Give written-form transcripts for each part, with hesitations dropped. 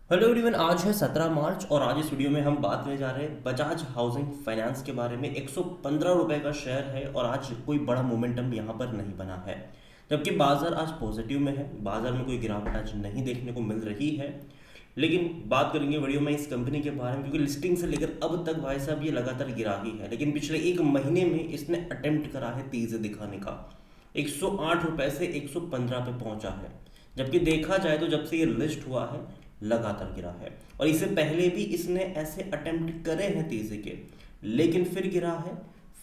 Hello everyone, आज है 17 मार्च और आज इस वीडियो में हम बात करने जा रहे हैं बजाज हाउसिंग फाइनेंस के बारे में। 115 रुपए का शेयर है और आज कोई बड़ा मोमेंटम यहाँ पर नहीं बना है, जबकि बाजार आज पॉजिटिव में है। बाजार में कोई गिरावट आज नहीं देखने को मिल रही है। लेकिन बात करेंगे वीडियो में इस कंपनी के बारे में, क्योंकि लिस्टिंग से लेकर अब तक भाई साहब ये लगातार गिरा ही है। लेकिन पिछले एक महीने में इसने अटेम्प्ट करा है तेजी दिखाने का। 108 रुपए से 115 पे पहुंचा है, जबकि देखा जाए तो जब से ये लिस्ट हुआ है लगातार गिरा है। और इससे पहले भी इसने ऐसे अटेम्प्ट करे हैं तेजी के, लेकिन फिर गिरा है।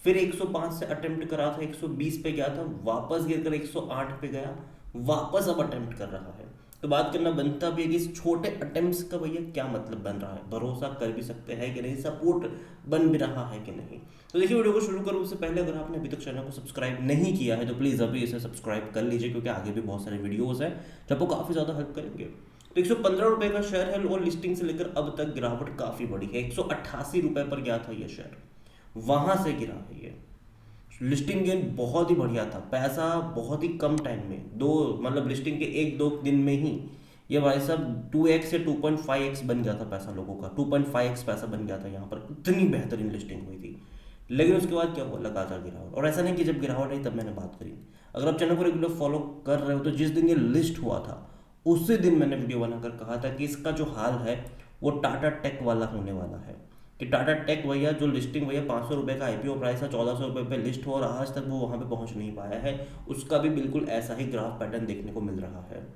फिर 105 से अटेम्प्ट करा था, 120 पे गया था, वापस गिरकर 108 पे गया, वापस अब अटेम्प्ट कर रहा है। तो बात करना बनता भी है कि इस छोटे अटेम्प्ट्स का भैया क्या मतलब बन रहा है, भरोसा कर भी सकते हैं कि नहीं, सपोर्ट बन भी रहा है कि नहीं। तो देखिए, वीडियो को शुरू करूँ उससे पहले अगर आपने अभी तक चैनल को सब्सक्राइब नहीं किया है तो प्लीज़ अभी इसे सब्सक्राइब कर लीजिए, क्योंकि आगे भी बहुत सारे वीडियोज़ हैं जो आपको काफ़ी ज़्यादा हेल्प करेंगे। तो 115 रुपए का शेयर है और लिस्टिंग से लेकर अब तक गिरावट काफ़ी बड़ी है। 188 रुपए पर गया था ये शेयर, वहां से गिरा है ये। लिस्टिंग गेन बहुत ही बढ़िया था, पैसा बहुत ही कम टाइम में, दो मतलब लिस्टिंग के एक दो दिन में ही ये भाई साहब 2x या 2.5x बन गया था पैसा लोगों का। 2.5x पैसा बन गया था यहाँ पर, इतनी बेहतरीन लिस्टिंग हुई थी। लेकिन उसके बाद क्या हुआ, लगातार गिरावट। और ऐसा नहीं कि जब गिरावट आई तब मैंने बात करी। अगर आप चैनल को रेगुलर फॉलो कर रहे हो तो जिस दिन ये लिस्ट हुआ था उसी दिन मैंने वीडियो बनाकर कहा था कि इसका जो हाल है वो टाटा टेक वाला होने वाला है। कि टाटा टेक भैया जो लिस्टिंग भैया 500 रुपये का आईपीओ प्राइस है, 1400 रुपये पे लिस्ट हो और आज तक वो वहाँ पे पहुँच नहीं पाया है, उसका भी बिल्कुल ऐसा ही ग्राफ पैटर्न देखने को मिल रहा है।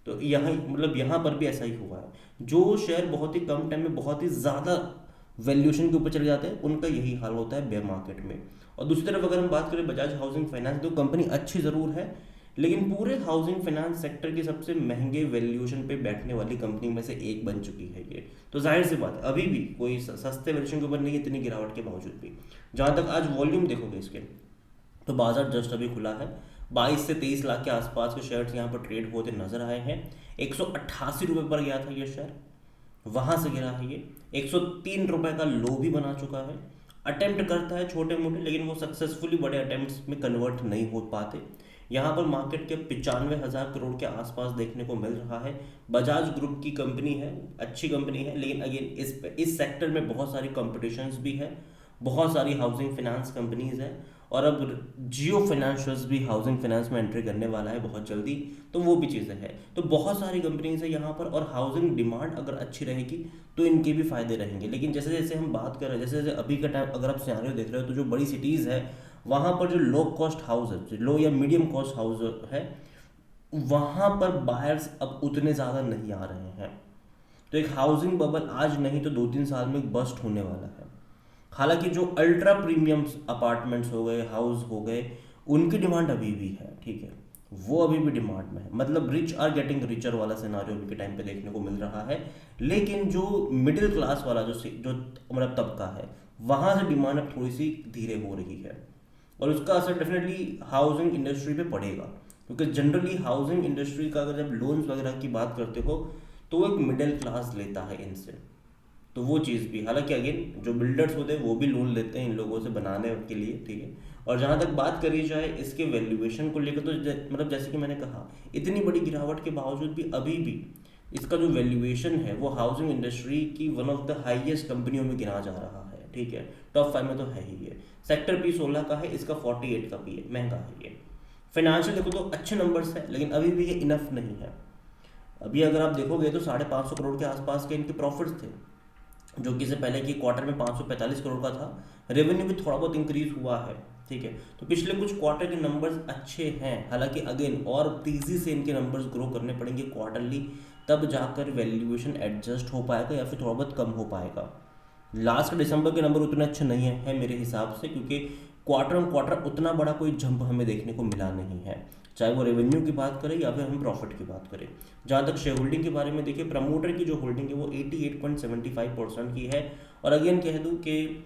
तो यहाँ मतलब यहाँ पर भी ऐसा ही हुआ है। जो शेयर बहुत ही कम टाइम में बहुत ही ज़्यादा वैल्यूएशन के ऊपर चले जाते हैं उनका यही हाल होता है बेयर मार्केट में। और दूसरी तरफ अगर हम बात करें बजाज हाउसिंग फाइनेंस, तो कंपनी अच्छी ज़रूर है, लेकिन पूरे हाउसिंग फाइनेंस सेक्टर की सबसे महंगे वैल्यूएशन पे बैठने वाली कंपनी में से एक बन चुकी है ये। तो जाहिर सी बात है अभी भी कोई सस्ते वैल्यूएशन के ऊपर नहीं है, इतनी गिरावट के बावजूद भी। जहाँ तक आज वॉल्यूम देखोगे इसके, तो बाजार जस्ट अभी खुला है। 22 से 23 लाख के आसपास के शेयर्स यहाँ पर ट्रेड होते नजर आए हैं। 188 रुपये पर गया था ये शेयर, वहां से गिरा है ये। 103 रुपए का लो भी बना चुका है। अटेम्प्ट करता है छोटे मोटे, लेकिन वो सक्सेसफुली बड़े अटेम्प्ट्स में कन्वर्ट नहीं हो पाते। यहाँ पर मार्केट के 95,000 करोड़ के आसपास देखने को मिल रहा है। बजाज ग्रुप की कंपनी है, अच्छी कंपनी है, लेकिन अगेन इस सेक्टर में बहुत सारी कॉम्पिटिशन्स भी है, बहुत सारी हाउसिंग फाइनेंस कंपनीज है। और अब जियो फाइनेंशियल्स भी हाउसिंग फाइनेंस में एंट्री करने वाला है बहुत जल्दी, तो वो भी चीज़ें हैं। तो बहुत सारी कंपनीज है यहाँ पर, और हाउसिंग डिमांड अगर अच्छी रहेगी तो इनके भी फायदे रहेंगे। लेकिन जैसे जैसे हम बात कर रहे हैं, जैसे जैसे अभी का टाइम अगर आप सिनेरियो देख रहे हो, तो जो बड़ी सिटीज़ है वहाँ पर जो लो कॉस्ट हाउस है, जो लो या मीडियम कॉस्ट हाउस है, वहाँ पर बायर्स अब उतने ज़्यादा नहीं आ रहे हैं। तो एक हाउसिंग बबल आज नहीं तो 2-3 साल में बस्ट होने वाला है। हालांकि जो अल्ट्रा प्रीमियम अपार्टमेंट्स हो गए, हाउस हो गए, उनकी डिमांड अभी भी है, ठीक है, वो अभी भी डिमांड में है। मतलब रिच आर गेटिंग रिचर वाला सिनारियो अभी के टाइम पे देखने को मिल रहा है। लेकिन जो मिडिल क्लास वाला जो मतलब तबका है, वहाँ से डिमांड अब थोड़ी सी धीरे हो रही है, और उसका असर डेफिनेटली हाउसिंग इंडस्ट्री पे पड़ेगा। क्योंकि जनरली हाउसिंग इंडस्ट्री का अगर जब लोन्स वगैरह की बात करते हो तो वो एक मिडिल क्लास लेता है इनसे। तो वो चीज़ भी, हालांकि अगेन जो बिल्डर्स होते हैं वो भी लोन लेते हैं इन लोगों से बनाने के लिए, ठीक है। और जहाँ तक बात करी जाए इसके वैल्यूएशन को लेकर, तो मतलब जैसे कि मैंने कहा, इतनी बड़ी गिरावट के बावजूद भी अभी भी इसका जो वैल्यूएशन है वो हाउसिंग इंडस्ट्री की वन ऑफ द हाईएस्ट कंपनियों में गिना जा रहा है, ठीक है। टॉप 5 में तो है ही ये। सेक्टर पी 16 का है, इसका 48 का पी है, महंगा है ये। फाइनेंशियल देखो तो अच्छे नंबर्स है, लेकिन अभी भी ये इनफ नहीं है। अभी अगर आप देखोगे तो 550 करोड़ के आसपास के इनके प्रॉफिट्स थे, जो कि से पहले की क्वार्टर में 545 करोड़ का था। रेवेन्यू भी थोड़ा बहुत इंक्रीज हुआ है, ठीक है। तो पिछले कुछ क्वार्टर के नंबर्स अच्छे हैं, हालांकि अगेन और तेजी से इनके नंबर्स ग्रो करने पड़ेंगे क्वार्टरली, तब जाकर वैल्यूएशन एडजस्ट हो पाएगा या फिर थोड़ा बहुत कम हो पाएगा। लास्ट दिसंबर के नंबर उतने अच्छे नहीं है मेरे हिसाब से, क्योंकि क्वार्टर ऑन क्वार्टर उतना बड़ा कोई जंप हमें देखने को मिला नहीं है, चाहे वो रेवेन्यू की बात करें या फिर हम प्रॉफिट की बात करें। जहाँ तक शेयर होल्डिंग के बारे में देखिए, प्रमोटर की जो होल्डिंग है वो 88.75% की है। और अगेन कह दूँ कि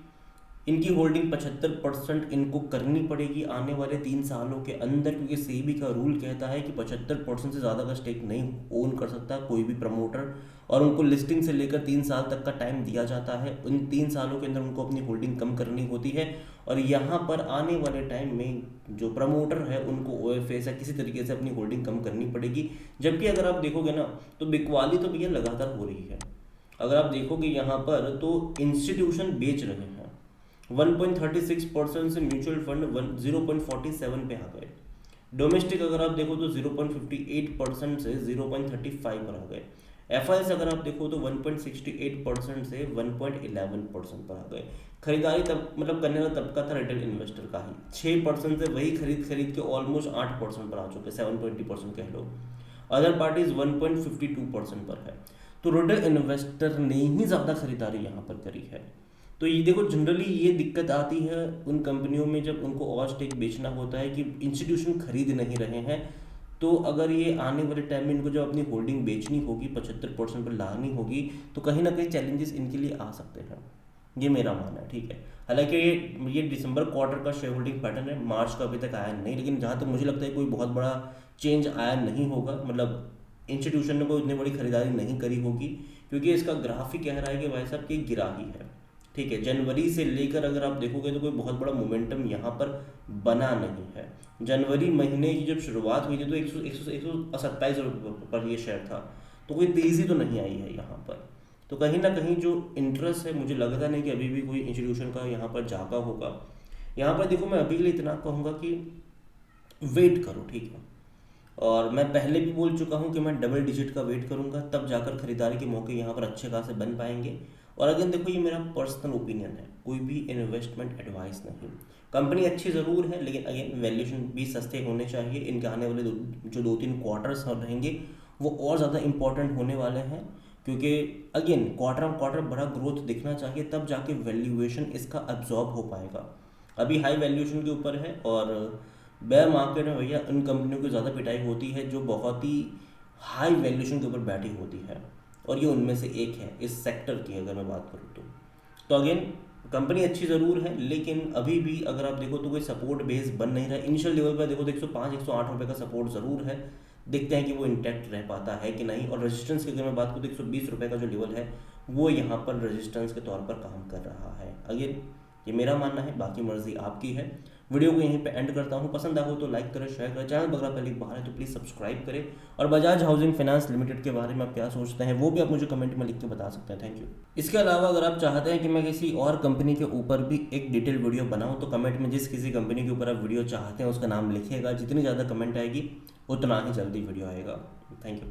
इनकी होल्डिंग 75% इनको करनी पड़ेगी आने वाले 3 सालों के अंदर, क्योंकि सेबी का रूल कहता है कि 75% से ज़्यादा का स्टेक नहीं ओन कर सकता कोई भी प्रमोटर, और उनको लिस्टिंग से लेकर 3 साल तक का टाइम दिया जाता है। उन 3 सालों के अंदर उनको अपनी होल्डिंग कम करनी होती है, और यहाँ पर आने वाले टाइम में जो प्रमोटर है उनको ओएफएस या किसी तरीके से अपनी होल्डिंग कम करनी पड़ेगी। जबकि अगर आप देखोगे ना तो बिकवाली तो भैया लगातार हो रही है। अगर आप देखोगे यहाँ पर तो इंस्टीट्यूशन बेच रहे हैं, 1.36% से म्यूचुअल फंड 0.47 पे आ गए। डोमेस्टिक अगर आप देखो तो 0.58% से 0.35 पर आ गए। एफआईएस अगर आप देखो तो 1.68% से 1.11% पर आ गए। खरीदारी तब मतलब करने वाला तबका था रिटेल इन्वेस्टर का ही, 6% से वही खरीद के ऑलमोस्ट 8% पर आ चुके, 7.20% कह लो। अदर पार्टीज 1.52% पर है। तो रिटेल इन्वेस्टर ने ही ज़्यादा खरीदारी यहाँ पर करी है। तो ये देखो जनरली ये दिक्कत आती है उन कंपनियों में जब उनको और स्टेक बेचना होता है कि इंस्टीट्यूशन खरीद नहीं रहे हैं। तो अगर ये आने वाले टाइम में इनको जब अपनी होल्डिंग बेचनी होगी, 75% पर लानी होगी, तो कहीं ना कहीं चैलेंजेस इनके लिए आ सकते हैं। ये मेरा मानना है, ठीक है। हालांकि ये दिसंबर क्वार्टर का शेयर होल्डिंग पैटर्न है, मार्च का अभी तक आया नहीं, लेकिन जहाँ तक मुझे लगता है कोई बहुत बड़ा चेंज आया नहीं होगा। मतलब इंस्टीट्यूशन ने कोई उतनी बड़ी खरीदारी नहीं करी होगी, क्योंकि इसका ग्राफ ही कह रहा है कि भाई साहब कि गिरा ही है, ठीक है। जनवरी से लेकर अगर आप देखोगे तो कोई बहुत बड़ा मोमेंटम यहाँ पर बना नहीं है। जनवरी महीने की जब शुरुआत हुई थी तो 127 रुपये पर ये शेयर था, तो कोई तेज़ी तो नहीं आई है यहाँ पर। तो कहीं ना कहीं जो इंटरेस्ट है, मुझे लगता नहीं कि अभी भी कोई इंस्टीट्यूशन का यहाँ पर जागा होगा। यहाँ पर देखो मैं अभी के लिए इतना कहूँगा कि वेट करो, ठीक है। और मैं पहले भी बोल चुका हूँ कि मैं डबल डिजिट का वेट करूँगा, तब जाकर खरीदारी के मौके यहाँ पर अच्छे खासे बन पाएंगे। और अगेन देखो ये मेरा पर्सनल ओपिनियन है, कोई भी इन्वेस्टमेंट एडवाइस नहीं। कंपनी अच्छी ज़रूर है, लेकिन अगेन वैल्यूएशन भी सस्ते होने चाहिए। इनके आने वाले जो 2-3 क्वार्टर्स रहेंगे वो और ज़्यादा इंपॉर्टेंट होने वाले हैं, क्योंकि अगेन क्वार्टर ऑन क्वार्टर बड़ा ग्रोथ दिखना चाहिए, तब जाके वैल्यूएशन इसका अब्जॉर्ब हो पाएगा। अभी हाई वैल्यूएशन के ऊपर है, और बेयर मार्केट में भैया उन कंपनियों की ज़्यादा पिटाई होती है जो बहुत ही हाई वैल्यूएशन के ऊपर बैठी होती है, और ये उनमें से एक है इस सेक्टर की अगर मैं बात करूँ तो अगेन कंपनी अच्छी ज़रूर है, लेकिन अभी भी अगर आप देखो तो कोई सपोर्ट बेस बन नहीं रहा। इनिशियल लेवल पर देखो तो 105-108 रुपये का सपोर्ट ज़रूर है, देखते हैं कि वो इंटैक्ट रह पाता है कि नहीं। और रेजिस्टेंस की अगर मैं बात करूँ तो 120 रुपये का जो लेवल है वो यहाँ पर रेजिस्टेंस के तौर पर काम कर रहा है। अगेन ये मेरा मानना है, बाकी मर्जी आपकी है। वीडियो को यहीं पे एंड करता हूँ। पसंद आए तो लाइक करें, शेयर करें, चैनल अगर पहले बाहर है तो प्लीज़ सब्सक्राइब करें। और बजाज हाउसिंग फाइनेंस लिमिटेड के बारे में आप क्या सोचते हैं वो भी आप मुझे कमेंट में लिख के बता सकते हैं। Thank you. इसके अलावा अगर आप चाहते हैं कि मैं किसी और कंपनी के ऊपर भी एक डिटेल वीडियो बनाऊँ तो कमेंट में जिस किसी कंपनी के ऊपर आप वीडियो चाहते हैं उसका नाम लिखिएगा। जितनी ज़्यादा कमेंट आएगी उतना ही जल्दी वीडियो आएगा। Thank you.